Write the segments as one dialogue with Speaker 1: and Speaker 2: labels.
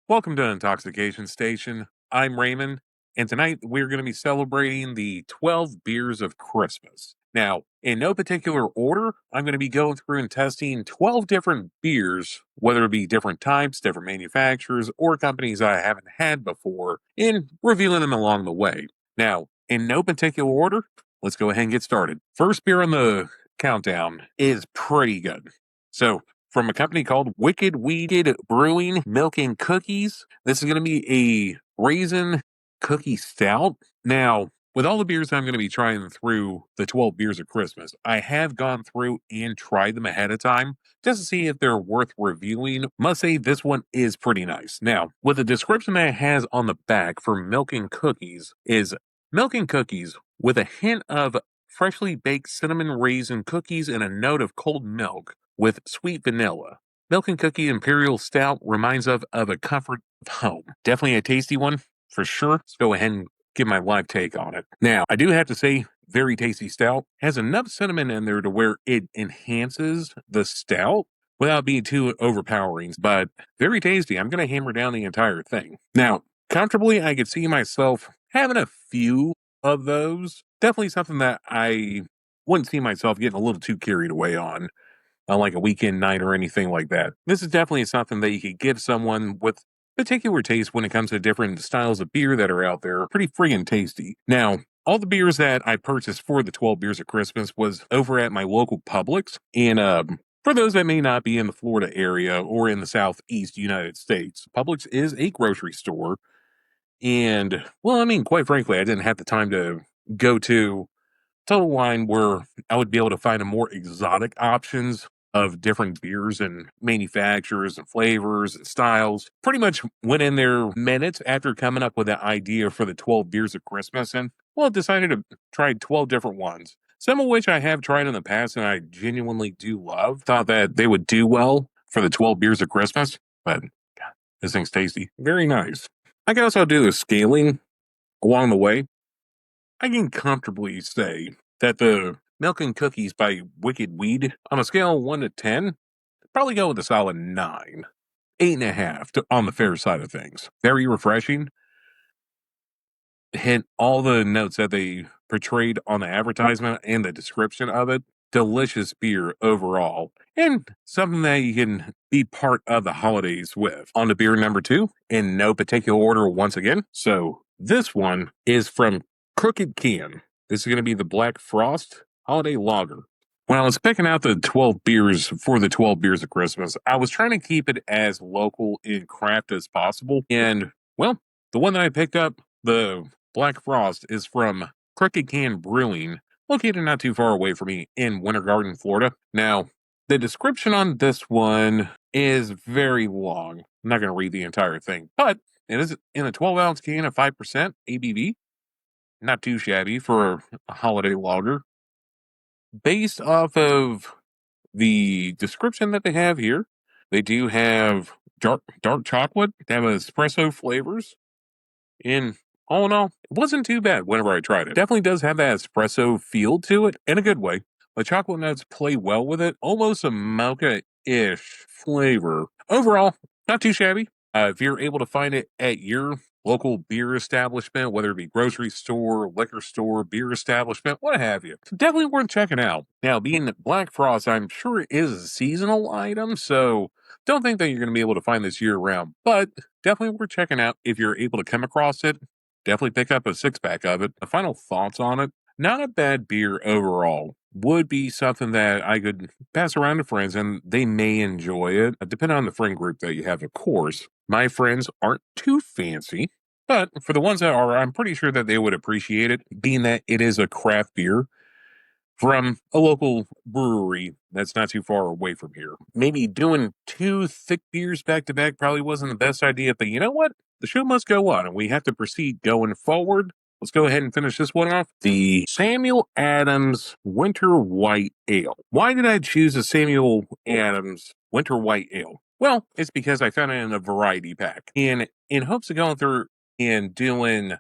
Speaker 1: Welcome to Intoxication Station. I'm Raymond, and tonight we're going to be celebrating the 12 beers of Christmas. Now, in no particular order, I'm going to be going through and testing 12 different beers, whether it be different types, different manufacturers, or companies I haven't had before, and reviewing them along the way. Now, in no particular order, let's go ahead and get started. First beer on the countdown is pretty good. So, from a company called Wicked Weeded Brewing Milk and Cookies. This is going to be a raisin cookie stout. Now, with all the beers I'm going to be trying through the 12 beers of Christmas, I have gone through and tried them ahead of time just to see if they're worth reviewing. Must say this one is pretty nice. Now, with the description that it has on the back for Milk and Cookies is milk and cookies with a hint of freshly baked cinnamon raisin cookies and a note of cold milk with sweet vanilla. Milk and Cookie Imperial Stout reminds of a comfort of home. Definitely a tasty one for sure. Let's go ahead and give my live take on it. Now, I do have to say, very tasty stout. Has enough cinnamon in there to where it enhances the stout without being too overpowering, but very tasty. I'm going to hammer down the entire thing. Now, comfortably, I could see myself having a few of those. Definitely something that I wouldn't see myself getting a little too carried away on like a weekend night or anything like that. This is definitely something that you could give someone with particular taste when it comes to different styles of beer that are out there. Pretty friggin' tasty. Now, all the beers that I purchased for the 12 beers of Christmas was over at my local Publix. And for those that may not be in the Florida area or in the Southeast United States, Publix is a grocery store. And, well, I mean, quite frankly, I didn't have the time to go to Total Wine where I would be able to find a more exotic options of different beers and manufacturers and flavors and styles. Pretty much went in there minutes after coming up with the idea for the 12 beers of Christmas and well decided to try 12 different ones. Some of which I have tried in the past and I genuinely do love. Thought that they would do well for the 12 beers of Christmas, but God, this thing's tasty. Very nice. I can also do the scaling along the way. I can comfortably say that the Milk and Cookies by Wicked Weed, on a scale of 1 to 10, probably go with a solid 9. 8.5 on the fair side of things. Very refreshing. Hit all the notes that they portrayed on the advertisement and the description of it. Delicious beer overall. And something that you can be part of the holidays with. On to beer number 2, in no particular order once again. So this one is from Crooked Can. This is going to be the Black Frost Holiday Lager. When I was picking out the 12 beers for the 12 beers of Christmas, I was trying to keep it as local and craft as possible. And, well, the one that I picked up, the Black Frost, is from Crooked Can Brewing, located not too far away from me in Winter Garden, Florida. Now, the description on this one is very long. I'm not going to read the entire thing, but it is in a 12-ounce can of 5% ABV. Not too shabby for a holiday lager. Based off of the description that they have here, they do have dark chocolate, they have espresso flavors. And all in all, it wasn't too bad whenever I tried it. Definitely does have that espresso feel to it in a good way. The chocolate notes play well with it, almost a mocha-ish flavor. Overall, not too shabby. If you're able to find it at your local beer establishment, whether it be grocery store, liquor store, beer establishment, what have you, definitely worth checking out. Now, being that Black Frost, I'm sure it is a seasonal item, so don't think that you're going to be able to find this year round, but definitely worth checking out if you're able to come across it. Definitely pick up a 6 pack of it. The final thoughts on it, not a bad beer overall. Would be something that I could pass around to friends and they may enjoy it, depending on the friend group that you have, of course. My friends aren't too fancy, but for the ones that are, I'm pretty sure that they would appreciate it, being that it is a craft beer from a local brewery that's not too far away from here. Maybe doing 2 thick beers back to back probably wasn't the best idea, but you know what? The show must go on and we have to proceed going forward. Let's go ahead and finish this one off. The Samuel Adams Winter White Ale. Why did I choose the Samuel Adams Winter White Ale? Well, it's because I found it in a variety pack. And in hopes of going through and doing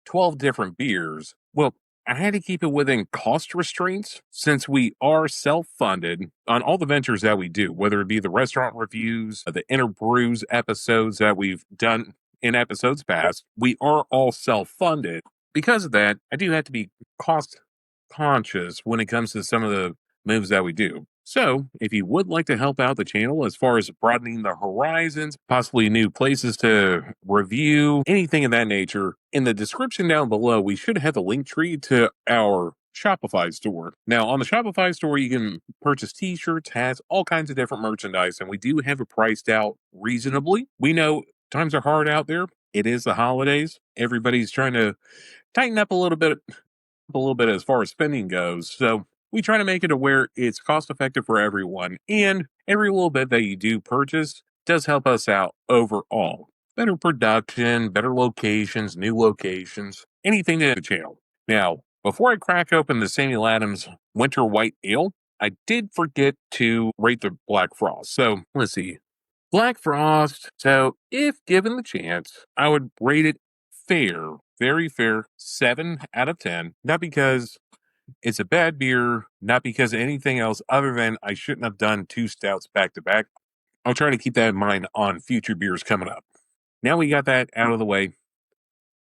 Speaker 1: 12 different beers, well, I had to keep it within cost restraints since we are self funded on all the ventures that we do, whether it be the restaurant reviews, the Inner Brews episodes that we've done in episodes past. We are all self funded. Because of that, I do have to be cost conscious when it comes to some of the moves that we do. So, if you would like to help out the channel as far as broadening the horizons, possibly new places to review, anything of that nature, in the description down below, we should have the link tree to our Shopify store. Now, on the Shopify store, you can purchase t shirts, hats, all kinds of different merchandise, and we do have it priced out reasonably. We know times are hard out there. It is the holidays. Everybody's trying to tighten up a little bit as far as spending goes. So we try to make it to where it's cost effective for everyone. And every little bit that you do purchase does help us out overall. Better production, better locations, new locations, anything to the channel. Now, before I crack open the Samuel Adams Winter White Ale, I did forget to rate the Black Frost. So let's see. Black Frost. So, if given the chance, I would rate it fair, very fair, 7 out of 10. Not because it's a bad beer, not because of anything else other than I shouldn't have done two stouts back to back. I'll try to keep that in mind on future beers coming up. Now we got that out of the way.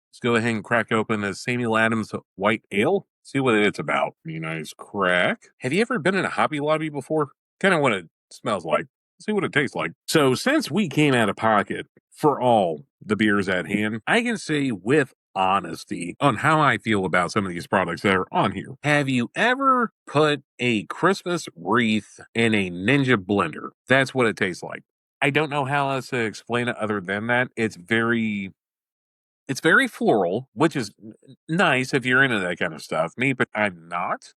Speaker 1: Let's go ahead and crack open the Samuel Adams White Ale. See what it's about. Be nice crack. Have you ever been in a Hobby Lobby before? Kind of what it smells like. See what it tastes like. So, since we came out of pocket for all the beers at hand, I can say with honesty on how I feel about some of these products that are on here. Have you ever put a Christmas wreath in a Ninja blender? That's what it tastes like. I don't know how else to explain it other than that. It's very floral, which is nice if you're into that kind of stuff. Me, but I'm not.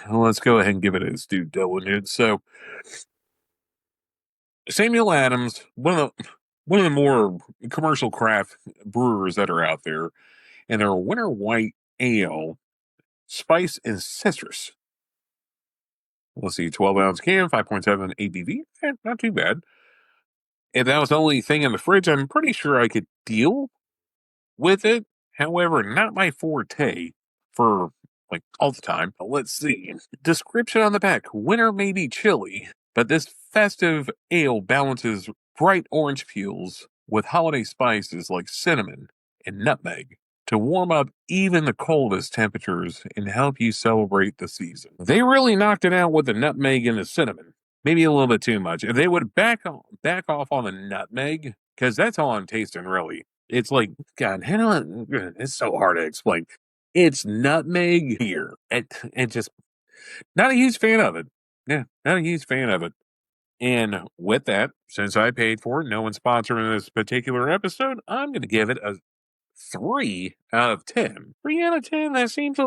Speaker 1: Let's go ahead and give it its due diligence. So, Samuel Adams, one of the more commercial craft brewers that are out there, and their Winter White Ale, spice and citrus. Let's see, 12-ounce can, 5.7 ABV. Not too bad. If that was the only thing in the fridge, I'm pretty sure I could deal with it. However, not my forte for like all the time. Let's see. Description on the back. Winter may be chilly, but this festive ale balances bright orange peels with holiday spices like cinnamon and nutmeg to warm up even the coldest temperatures and help you celebrate the season. They really knocked it out with the nutmeg and the cinnamon. Maybe a little bit too much. If they would back off on the nutmeg, because that's all I'm tasting really. It's like, God, it's so hard to explain. It's nutmeg here. And just not a huge fan of it. Yeah, not a huge fan of it. And with that, since I paid for it, no one's sponsoring this particular episode, I'm going to give it a 3 out of 10. 3 out of 10, that seems a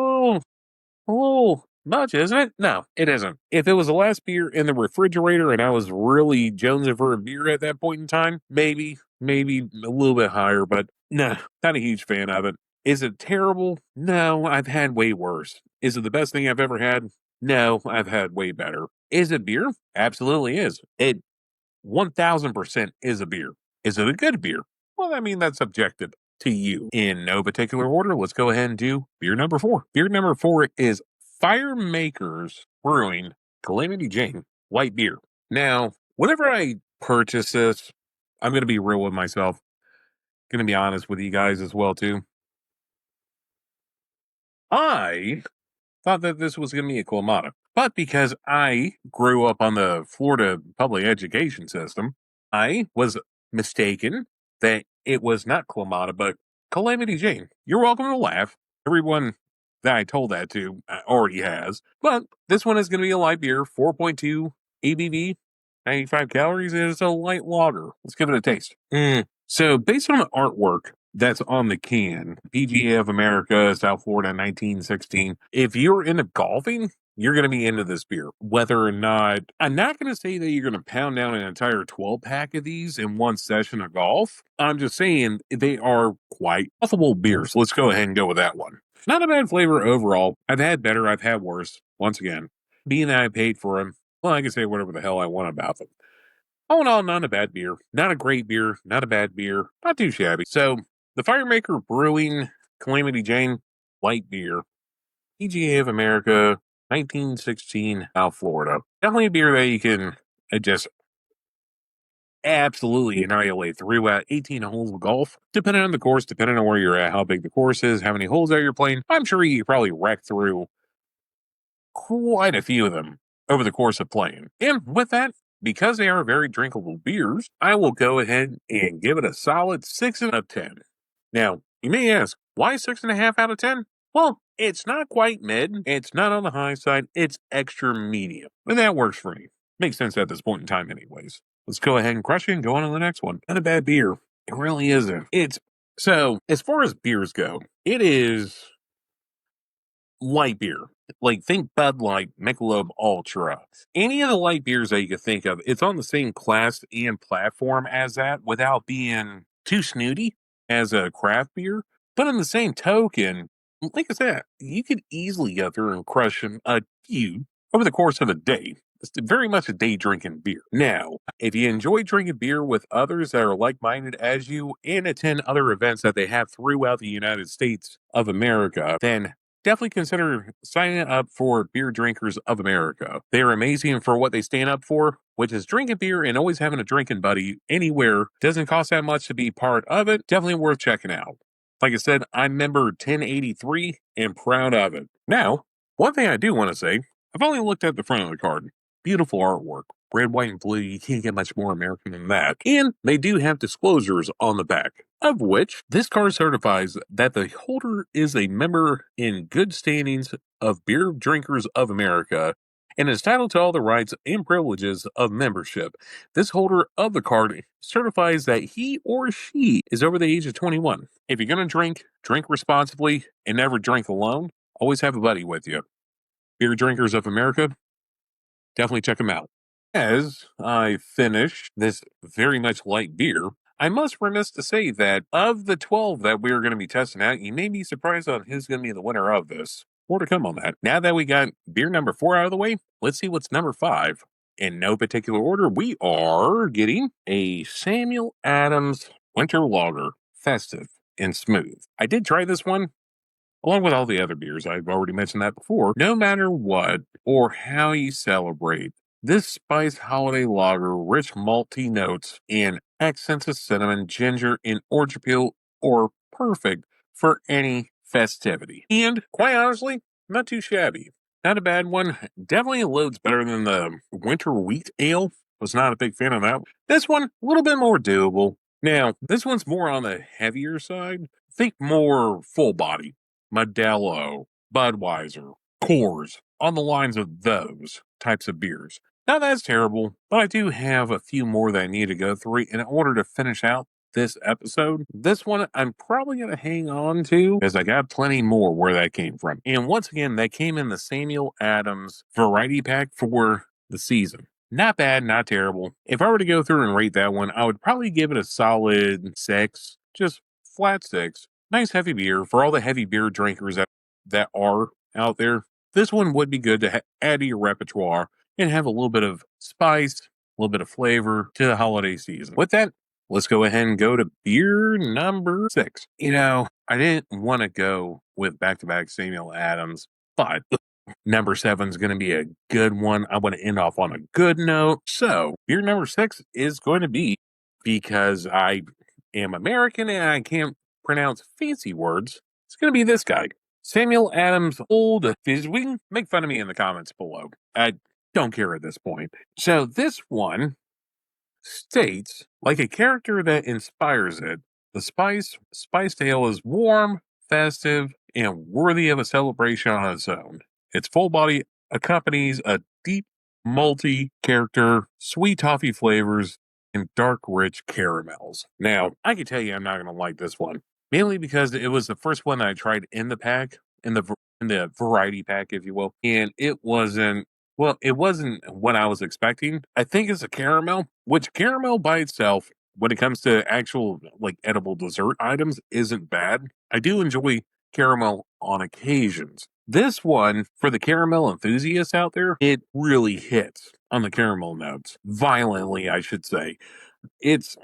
Speaker 1: little much, isn't it? No, it isn't. If it was the last beer in the refrigerator and I was really jonesing for a beer at that point in time, maybe a little bit higher, but nah, not a huge fan of it. Is it terrible? No, I've had way worse. Is it the best thing I've ever had? No, I've had way better. Is it beer? Absolutely is. It 1000% is a beer. Is it a good beer? Well, I mean, that's subjective to you. In no particular order, let's go ahead and do beer number 4. Beer number 4 is Firemakers Brewing Calamity Jane Light Beer. Now, whenever I purchase this, I'm going to be real with myself. Going to be honest with you guys as well, too. I thought that this was going to be a Clamato. But because I grew up on the Florida public education system, I was mistaken that it was not Clamato, but Calamity Jane. You're welcome to laugh. Everyone that I told that to already has. But this one is going to be a light beer, 4.2 ABV, 95 calories, and it's a light lager. Let's give it a taste. So, based on the artwork that's on the can, PGA of America, South Florida, 1916. If you're into golfing, you're going to be into this beer. Whether or not, I'm not going to say that you're going to pound down an entire 12 pack of these in one session of golf. I'm just saying they are quite affable beers. Let's go ahead and go with that one. Not a bad flavor overall. I've had better, I've had worse. Once again, being that I paid for them, well, I can say whatever the hell I want about them. All in all, not a bad beer. Not a great beer. Not a bad beer. Not too shabby. So, the Firemaker Brewing Calamity Jane light beer. PGA of America 1916 South Florida. Definitely a beer that you can just absolutely annihilate through 18 holes of golf. Depending on the course, depending on where you're at, how big the course is, how many holes that you're playing, I'm sure you could probably wreck through quite a few of them over the course of playing. And with that, because they are very drinkable beers, I will go ahead and give it a solid 6 out of 10. Now, you may ask, why 6.5 out of 10? Well, it's not quite mid, it's not on the high side, it's extra medium. And that works for me. Makes sense at this point in time, anyways. Let's go ahead and crush it and go on to the next one. Not a bad beer. It really isn't. It's so, as far as beers go, it is light beer. Like think Bud Light, Michelob Ultra, any of the light beers that you could think of. It's on the same class and platform as that without being too snooty as a craft beer. But in the same token, like I said, you could easily go through and crush a few over the course of a day. It's very much a day drinking beer. Now, if you enjoy drinking beer with others that are like minded as you and attend other events that they have throughout the United States of America, then definitely consider signing up for Beer Drinkers of America. They are amazing for what they stand up for, which is drinking beer and always having a drinking buddy anywhere. Doesn't cost that much to be part of it. Definitely worth checking out. Like I said, I'm member 1083 and proud of it. Now, one thing I do want to say, I've only looked at the front of the card. Beautiful artwork. Red, white, and blue. You can't get much more American than that. And they do have disclosures on the back, of which this card certifies that the holder is a member in good standings of Beer Drinkers of America and is entitled to all the rights and privileges of membership. This holder of the card certifies that he or she is over the age of 21. If you're going to drink responsibly and never drink alone. Always have a buddy with you. Beer Drinkers of America, definitely check them out. As I finish this very much light beer, I must remiss to say that of the 12 that we're going to be testing out, you may be surprised on who's going to be the winner of this. More to come on that. Now that we got beer number 4 out of the way, let's see what's number 5. In no particular order, we are getting a Samuel Adams Winter Lager, festive and smooth. I did try this one along with all the other beers. I've already mentioned that before. No matter what or how you celebrate, this spiced holiday lager, rich malty notes, and accents of cinnamon, ginger, and orange peel are perfect for any festivity. And quite honestly, not too shabby. Not a bad one. Definitely loads better than the winter wheat ale. Was not a big fan of that. This one, a little bit more doable. Now, this one's more on the heavier side. Think more full body. Modelo, Budweiser, Coors, on the lines of those types of beers. Now that's terrible, but I do have a few more that I need to go through in order to finish out this episode. This one I'm probably going to hang on to because I got plenty more where that came from. And once again, that came in the Samuel Adams variety pack for the season. Not bad, not terrible. If I were to go through and rate that one, I would probably give it a solid 6, just flat 6. Nice heavy beer for all the heavy beer drinkers that are out there. This one would be good to add to your repertoire and have a little bit of spice, a little bit of flavor to the holiday season. With that, let's go ahead and go to beer number 6. I didn't want to go with back-to-back Samuel Adams, but number 7 is going to be a good one. I want to end off on a good note. So, beer number 6 is going to be, because I am American and I can't pronounce fancy words, it's going to be this guy. Samuel Adams Old Fizz. We can make fun of me in the comments below. I don't care at this point. So this one states, like a character that inspires it, the Spice Ale is warm, festive, and worthy of a celebration on its own. Its full body accompanies a deep, malty character, sweet toffee flavors, and dark, rich caramels. Now, I can tell you I'm not going to like this one, mainly because it was the first one that I tried in the pack, in the variety pack, if you will, and it wasn't what I was expecting. I think it's a caramel, which caramel by itself, when it comes to actual like edible dessert items, isn't bad. I do enjoy caramel on occasions. This one, for the caramel enthusiasts out there, it really hits on the caramel notes. Violently, I should say. It's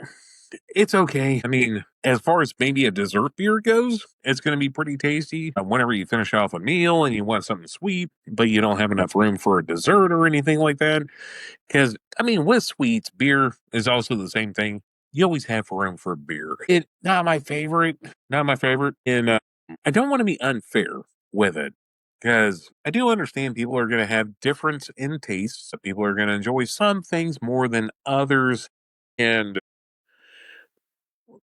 Speaker 1: it's okay. I mean, As far as maybe a dessert beer goes, it's going to be pretty tasty. Whenever you finish off a meal and you want something sweet, but you don't have enough room for a dessert or anything like that. Because, I mean, with sweets, beer is also the same thing. You always have room for beer. It not my favorite, not my favorite. And I don't want to be unfair with it because I do understand people are going to have difference in tastes. Some people are going to enjoy some things more than others. And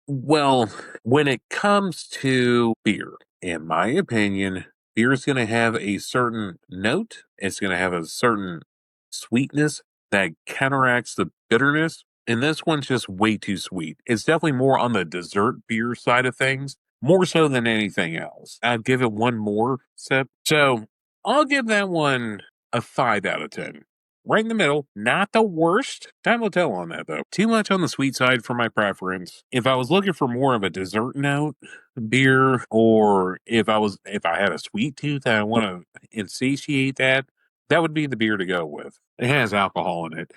Speaker 1: well, when it comes to beer, in my opinion, beer is going to have a certain note. It's going to have a certain sweetness that counteracts the bitterness. And this one's just way too sweet. It's definitely more on the dessert beer side of things, more so than anything else. I'd give it one more sip. So I'll give that one a 5 out of 10. Right in the middle, not the worst. Time will tell on that though. Too much on the sweet side for my preference. If I was looking for more of a dessert note beer, or if I had a sweet tooth and I want to insatiate that, that would be the beer to go with. It has alcohol in it.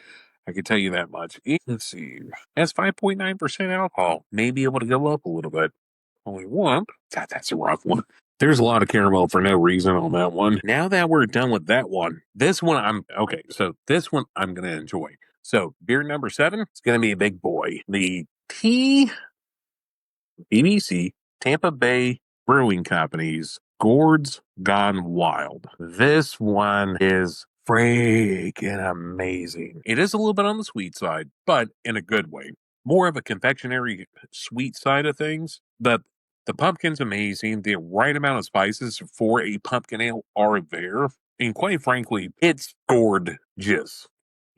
Speaker 1: I can tell you that much. Let's see. It has 5.9% alcohol. May be able to go up a little bit. Only one. God, that's a rough one. There's a lot of caramel for no reason on that one. Now that we're done with that one, this one I'm okay. So this one I'm gonna enjoy. So beer number 7, it's gonna be a big boy. The TBC Tampa Bay Brewing Company's Gourds Gone Wild. This one is freaking amazing. It is a little bit on the sweet side, but in a good way. More of a confectionery sweet side of things. The pumpkin's amazing. The right amount of spices for a pumpkin ale are there. And quite frankly, it's gorgeous.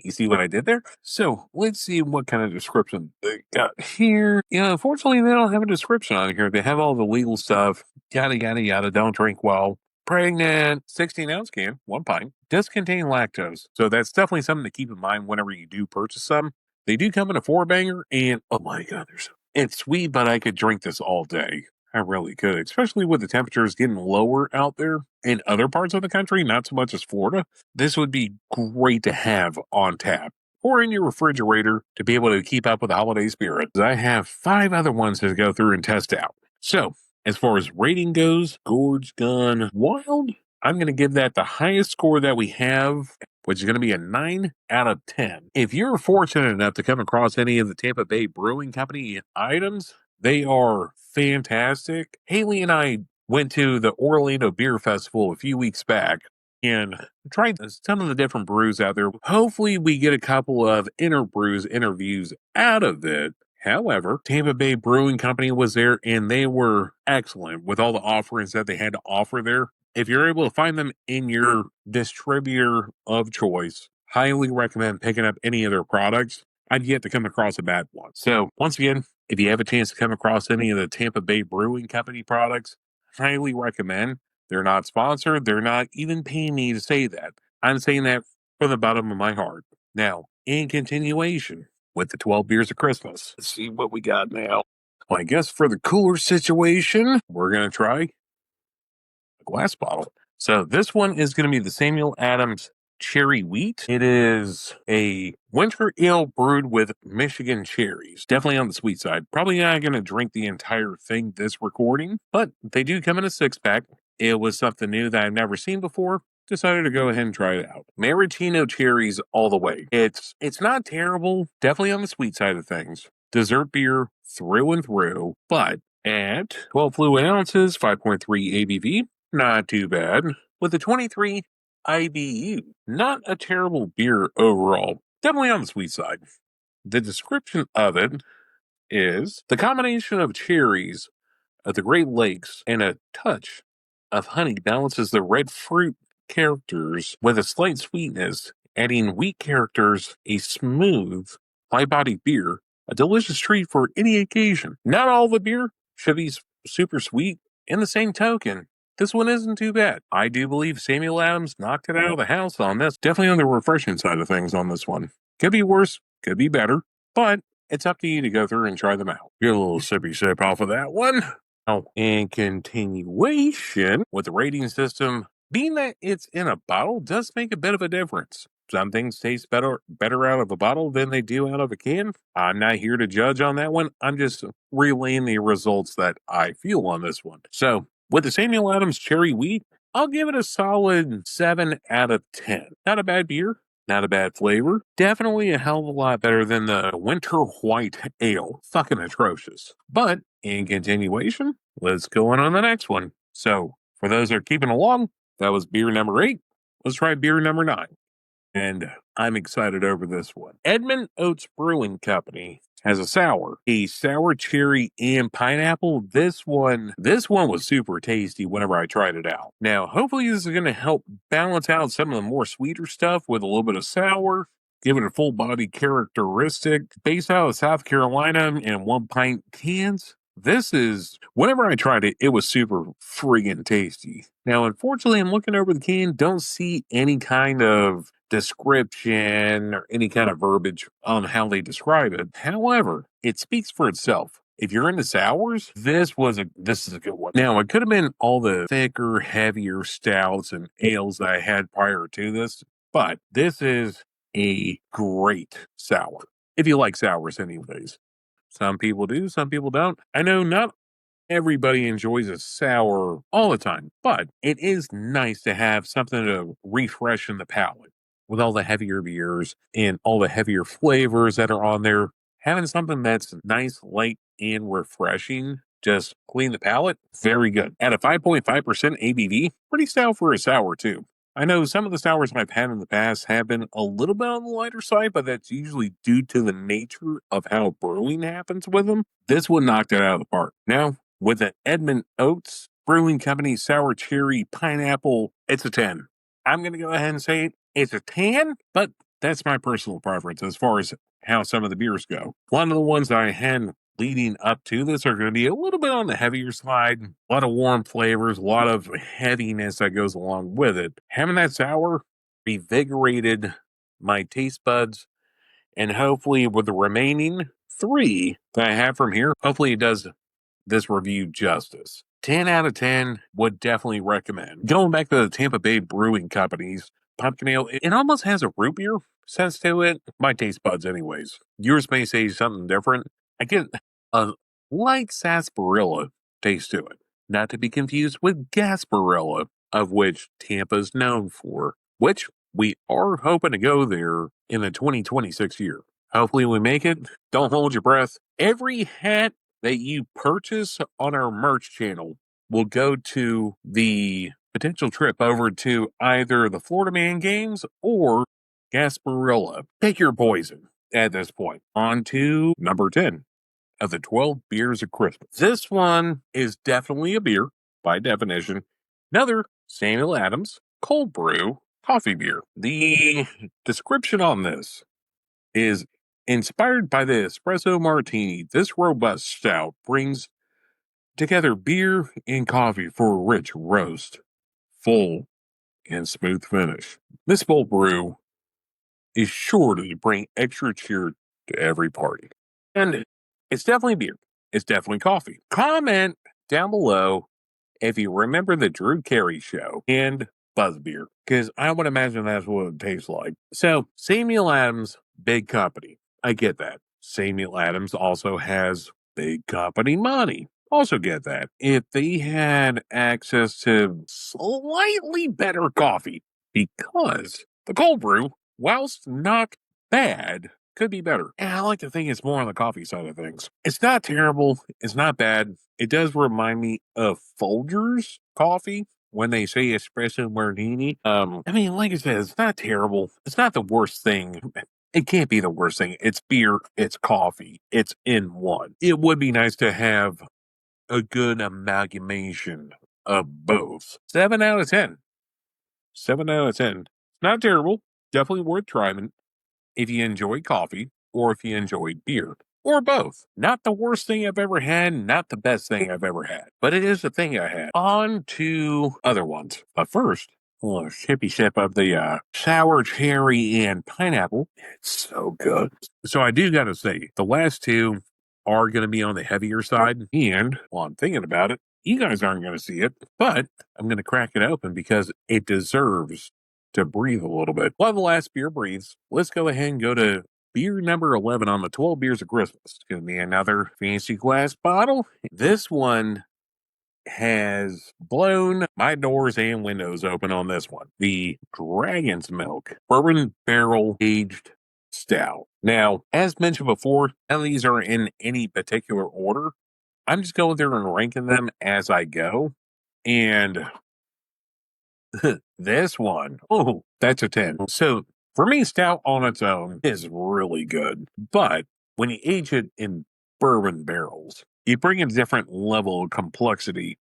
Speaker 1: You see what I did there? So let's see what kind of description they got here. Yeah, unfortunately, they don't have a description on here. They have all the legal stuff. Yada, yada, yada. Don't drink while pregnant. 16-ounce can, 1 pint. Does contain lactose. So that's definitely something to keep in mind whenever you do purchase some. They do come in a 4-banger, and oh my God, it's sweet, but I could drink this all day. I really could, especially with the temperatures getting lower out there in other parts of the country, not so much as Florida. This would be great to have on tap or in your refrigerator to be able to keep up with the holiday spirit. I have 5 other ones to go through and test out. So, as far as rating goes, Gorge Gone Wild, I'm going to give that the highest score that we have, which is going to be a 9 out of 10. If you're fortunate enough to come across any of the Tampa Bay Brewing Company items, they are fantastic. Haley and I went to the Orlando Beer Festival a few weeks back and tried some of the different brews out there. Hopefully, we get a couple of interbrews interviews out of it. However, Tampa Bay Brewing Company was there and they were excellent with all the offerings that they had to offer there. If you're able to find them in your distributor of choice, highly recommend picking up any of their products. I've yet to come across a bad one. So, once again, if you have a chance to come across any of the Tampa Bay Brewing Company products, highly recommend. They're not sponsored. They're not even paying me to say that. I'm saying that from the bottom of my heart. Now, in continuation with the 12 beers of Christmas, let's see what we got now. Well, I guess for the cooler situation, we're going to try a glass bottle. So this one is going to be the Samuel Adams Cherry Wheat. It is a winter ale brewed with Michigan cherries. Definitely on the sweet side. Probably not going to drink the entire thing this recording, but they do come in a 6-pack. It was something new that I've never seen before. Decided to go ahead and try it out. Maraschino cherries all the way. It's not terrible. Definitely on the sweet side of things. Dessert beer through and through, but at 12 fluid ounces, 5.3 ABV, not too bad. With a 23 IBU, not a terrible beer overall. Definitely on the sweet side. The description of it is the combination of cherries of the Great Lakes and a touch of honey balances the red fruit characters with a slight sweetness, adding wheat characters, a smooth, light-bodied beer, a delicious treat for any occasion. Not all the beer should be super sweet. In the same token, this one isn't too bad. I do believe Samuel Adams knocked it out of the house on this. Definitely on the refreshing side of things on this one. Could be worse, could be better, but it's up to you to go through and try them out. Get a little sippy sip off of that one. Now, in continuation with the rating system, being that it's in a bottle does make a bit of a difference. some things taste better out of a bottle than they do out of a can. I'm not here to judge on that one. I'm just relaying the results that I feel on this one. So with the Samuel Adams Cherry Wheat, I'll give it a solid 7 out of 10. Not a bad beer, not a bad flavor. Definitely a hell of a lot better than the Winter White Ale. Fucking atrocious. But in continuation, let's go on the next one. So for those that are keeping along, that was beer number 8. Let's try beer number 9. And I'm excited over this one. Edmund Oates Brewing Company has a sour cherry and pineapple. This one was super tasty whenever I tried it out. Now, hopefully this is going to help balance out some of the more sweeter stuff with a little bit of sour, give it a full body characteristic. Based out of South Carolina in 1 pint cans. Whenever I tried it, it was super friggin' tasty. Now, unfortunately, I'm looking over the can, don't see any kind of description or any kind of verbiage on how they describe it. However, it speaks for itself. If you're into sours, this is a good one. Now, it could have been all the thicker, heavier stouts and ales that I had prior to this, but this is a great sour. If you like sours anyways. Some people do, some people don't. I know not everybody enjoys a sour all the time, but it is nice to have something to refreshen the palate with all the heavier beers and all the heavier flavors that are on there. Having something that's nice, light, and refreshing, just clean the palate, very good. At a 5.5% ABV, pretty stout for a sour, too. I know some of the sours I've had in the past have been a little bit on the lighter side, but that's usually due to the nature of how brewing happens with them. This one knocked it out of the park. Now, with the Edmund Oates Brewing Company Sour Cherry Pineapple, it's a 10. I'm going to go ahead and say it's a 10, but that's my personal preference as far as how some of the beers go. One of the ones that I had leading up to this are going to be a little bit on the heavier side, a lot of warm flavors, a lot of heaviness that goes along with it. Having that sour revigorated my taste buds, and hopefully with the remaining 3 that I have from here, hopefully it does this review justice. 10 out of 10 would definitely recommend. Going back to the Tampa Bay Brewing Company's pumpkin ale, it almost has a root beer sense to it. My taste buds, anyways. Yours may say something different. I get a light sarsaparilla taste to it, not to be confused with Gasparilla, of which Tampa's known for, which we are hoping to go there in the 2026 year. Hopefully we make it. Don't hold your breath. Every hat that you purchase on our merch channel will go to the potential trip over to either the Florida Man Games or Gasparilla. Take your poison at this point. On to number 10 of the 12 beers of Christmas. This one is definitely a beer by definition. Another Samuel Adams cold brew coffee beer. The description on this is inspired by the espresso martini. This robust stout brings together beer and coffee for a rich roast, full and smooth finish. This bold brew is sure to bring extra cheer to every party. And it's definitely beer. It's definitely coffee. Comment down below if you remember the Drew Carey show and Buzz Beer, because I would imagine that's what it tastes like. So, Samuel Adams, big company. I get that. Samuel Adams also has big company money. Also get that. If they had access to slightly better coffee, because the cold brew, whilst not bad, could be better. And I like to think it's more on the coffee side of things. It's not terrible. It's not bad. It does remind me of Folgers coffee when they say espresso martini. I mean, like I said, it's not terrible. It's not the worst thing. It can't be the worst thing. It's beer. It's coffee. It's in one. It would be nice to have a good amalgamation of both. 7 out of 10. 7 out of 10. Not terrible. Definitely worth trying if you enjoy coffee or if you enjoy beer or both. Not the worst thing I've ever had, not the best thing I've ever had, but it is the thing I had. On to other ones. But first, a little sippy sip of the sour cherry and pineapple. It's so good. So I do got to say, the last 2 are going to be on the heavier side. And while I'm thinking about it, you guys aren't going to see it, but I'm going to crack it open because it deserves to breathe a little bit. While the last beer breathes, let's go ahead and go to beer number 11 on the 12 Beers of Christmas. It's going to be another fancy glass bottle. This one has blown my doors and windows open on this one. The Dragon's Milk Bourbon Barrel Aged Stout. Now, as mentioned before, none of these are in any particular order. I'm just going through and ranking them as I go. And this one, oh, that's a 10. So for me, stout on its own is really good. But when you age it in bourbon barrels, you bring a different level of complexity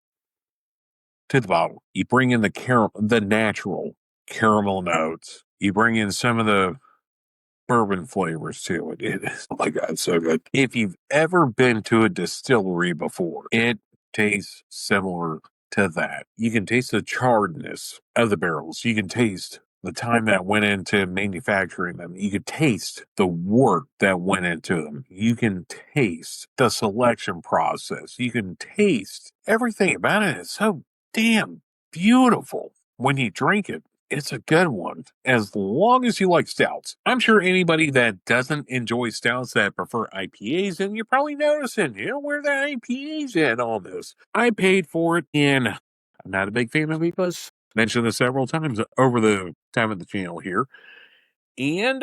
Speaker 1: to the bottle. You bring in the natural caramel notes. You bring in some of the bourbon flavors to it. It is, oh my God, so good. If you've ever been to a distillery before, it tastes similar to that. You can taste the charredness of the barrels. You can taste the time that went into manufacturing them. You can taste the work that went into them. You can taste the selection process. You can taste everything about it. It's so damn beautiful when you drink it. It's a good one, as long as you like stouts. I'm sure anybody that doesn't enjoy stouts that prefer IPAs, and you're probably noticing, where the IPAs at all this. I paid for it, and I'm not a big fan of IPAs. Mentioned this several times over the time of the channel here. And,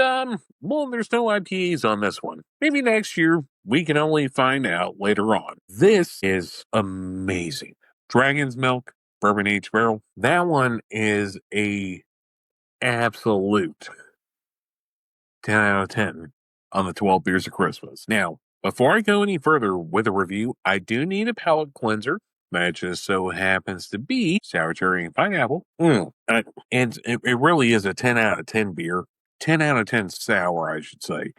Speaker 1: well, there's no IPAs on this one. Maybe next year, we can only find out later on. This is amazing. Dragon's Milk Bourbon Aged Barrel. That one is a absolute 10 out of 10 on the 12 Beers of Christmas. Now, before I go any further with a review, I do need a palate cleanser. That just so happens to be sour cherry and pineapple. And it really is a 10 out of 10 beer. 10 out of 10 sour, I should say.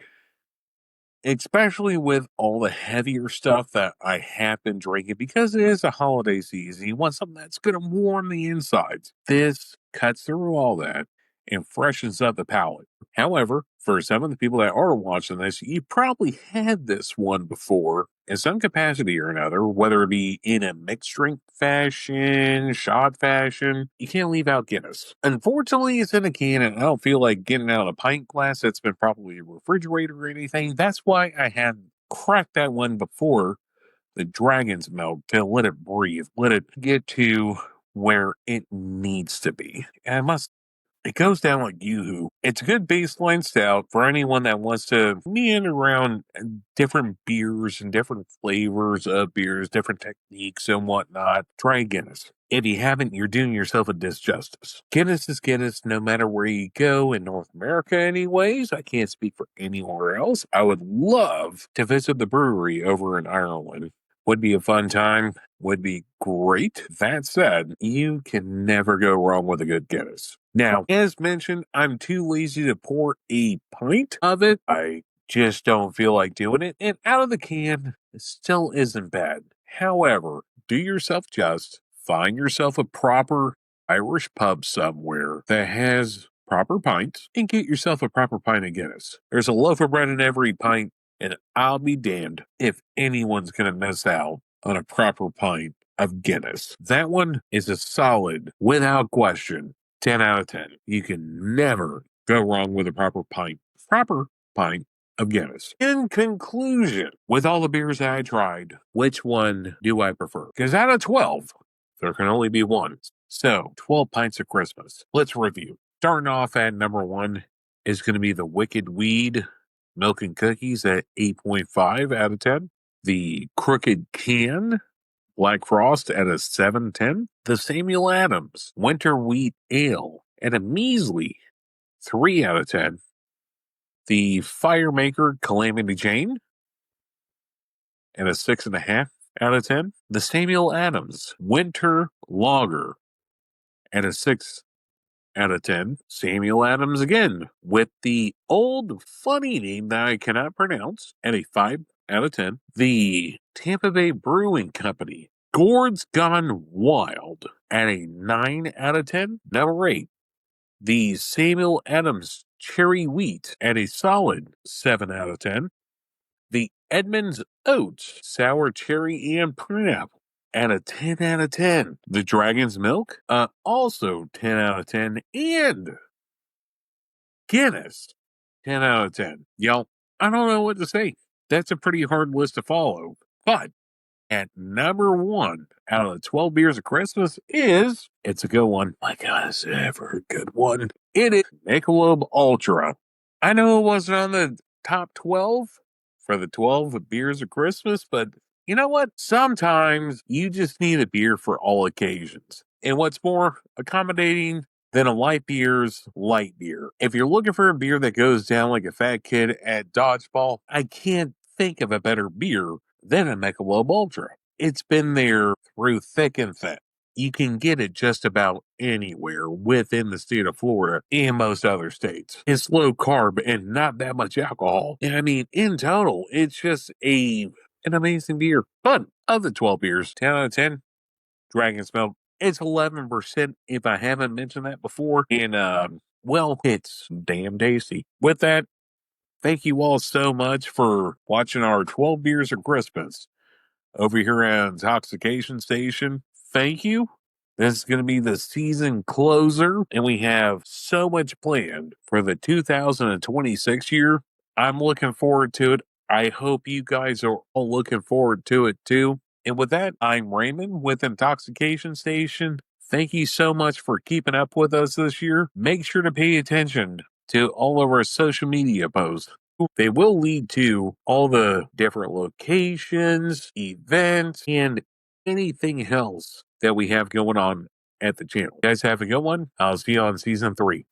Speaker 1: Especially with all the heavier stuff that I have been drinking, because it is a holiday season. You want something that's going to warm the insides. This cuts through all that and freshens up the palate. However, for some of the people that are watching this, you probably had this one before in some capacity or another, whether it be in a mixed drink fashion, shot fashion. You can't leave out Guinness. Unfortunately, it's in a can, and I don't feel like getting out a pint glass that's been properly refrigerated or anything. That's why I had cracked that one before the Dragon's Milk to let it breathe, let it get to where it needs to be. And I must it goes down like yoo-hoo. It's a good baseline stout for anyone that wants to meander around different beers and different flavors of beers, different techniques and whatnot. Try Guinness. If you haven't, you're doing yourself a disjustice. Guinness is Guinness no matter where you go in North America anyways. I can't speak for anywhere else. I would love to visit the brewery over in Ireland. Would be a fun time, would be great. That said, you can never go wrong with a good Guinness. Now, as mentioned, I'm too lazy to pour a pint of it. I just don't feel like doing it. And out of the can, it still isn't bad. However, do yourself just, find yourself a proper Irish pub somewhere that has proper pints and get yourself a proper pint of Guinness. There's a loaf of bread in every pint. And I'll be damned if anyone's going to miss out on a proper pint of Guinness. That one is a solid, without question, 10 out of 10. You can never go wrong with a proper pint of Guinness. In conclusion, with all the beers I tried, which one do I prefer? Because out of 12, there can only be one. So, 12 pints of Christmas. Let's review. Starting off at number 1 is going to be the Wicked Weed Milk and Cookies at 8.5 out of 10. The Crooked Can Black Frost at a 7.10. The Samuel Adams Winter Wheat Ale at a measly 3 out of 10. The Firemaker Calamity Jane at a 6.5 out of 10. The Samuel Adams Winter Lager at a 6 out of 10. Samuel Adams again with the old funny name that I cannot pronounce at a 5 out of 10. The Tampa Bay Brewing Company Gourds Gone Wild at a 9 out of 10. Number 8, the Samuel Adams Cherry Wheat at a solid 7 out of 10. The Edmonds Oats Sour Cherry and Pineapple at a 10 out of 10. The Dragon's Milk, also 10 out of 10. And Guinness, 10 out of 10. Y'all, I don't know what to say. That's a pretty hard list to follow. But at number one out of the 12 beers of Christmas is, it's a good one. My God, it's ever a good one. It is Michelob Ultra. I know it wasn't on the top 12 for the 12 beers of Christmas, but you know what? Sometimes you just need a beer for all occasions. And what's more accommodating than a light beer's light beer? If you're looking for a beer that goes down like a fat kid at dodgeball, I can't think of a better beer than a Michelob Ultra. It's been there through thick and thin. You can get it just about anywhere within the state of Florida and most other states. It's low carb and not that much alcohol. And I mean, in total, it's just an amazing beer. But of the 12 beers, 10 out of 10, Dragon's Milk. It's 11% if I haven't mentioned that before. And, well, it's damn tasty. With that, thank you all so much for watching our 12 Beers of Christmas over here at Intoxication Station. Thank you. This is going to be the season closer, and we have so much planned for the 2026 year. I'm looking forward to it. I hope you guys are all looking forward to it too. And with that, I'm Raymond with Intoxication Station. Thank you so much for keeping up with us this year. Make sure to pay attention to all of our social media posts. They will lead to all the different locations, events, and anything else that we have going on at the channel. You guys have a good one. I'll see you on season 3.